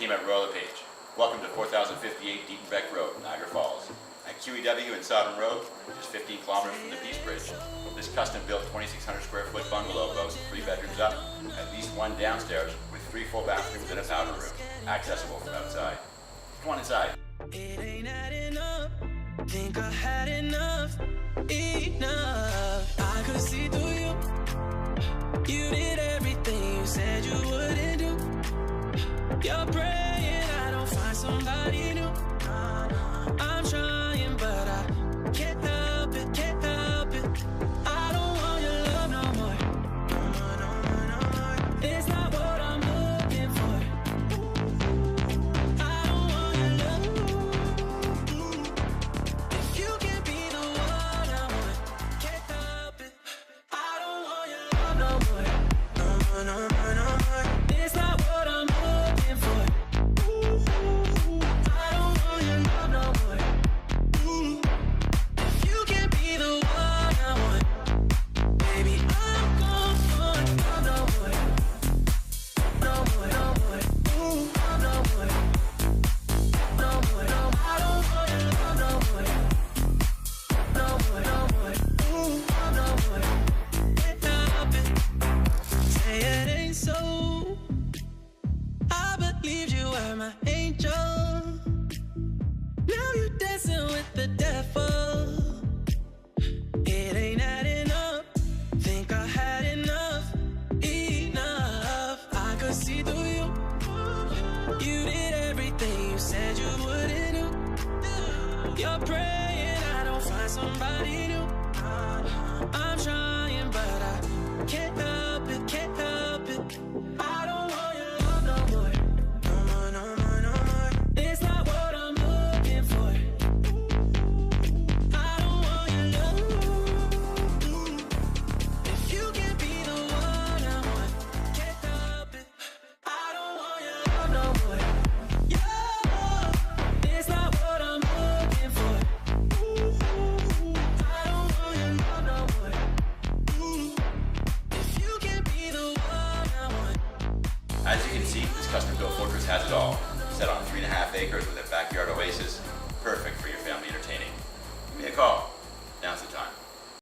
team at Royal LePage. Welcome to 4058 Detenbeck Road, Niagara Falls. At QEW and Sodom Road, just 15 kilometers from the Peace Bridge. This custom-built 2,600 square foot bungalow boasts 3 bedrooms up, at least 1 downstairs, with 3 full bathrooms and a powder room, accessible from outside. Come on inside. It ain't adding up. Think I had enough. I could see through you. You did everything you said you wouldn't do. You're praying I don't find somebody new. I'm trying, but I can't help it, can't help it. I don't want your love no more. No more. It's not what I'm looking for. I don't want your love. If you can't be the one I want, can't help it. I don't want your love no more. No more. It's not what I'm looking for. I don't want your love no more. If you can't be the one I want, baby, I'm gone for love no more. No more. No more. I don't want your love no more. No more. Can't help it. Say it ain't so. I believed you were my angel. Now you're dancing with the devil. It ain't adding up. Think I had enough. I could see through you. You did everything you said you wouldn't do. You're praying I don't find somebody new. I'm trying, but I can't help it, can't help it. I don't want your love no more. No more. It's not what I'm looking for. I don't want your love. If you can't be the one I want, can't help it. I don't want your love no more. Yeah, it's not what I'm looking for. I don't want your love no more. If you can't be the one I want. As you can see, this custom-built fortress has it all. Set on 3.5 acres with a backyard oasis, perfect for your family entertaining. Give me a call. Now's the time.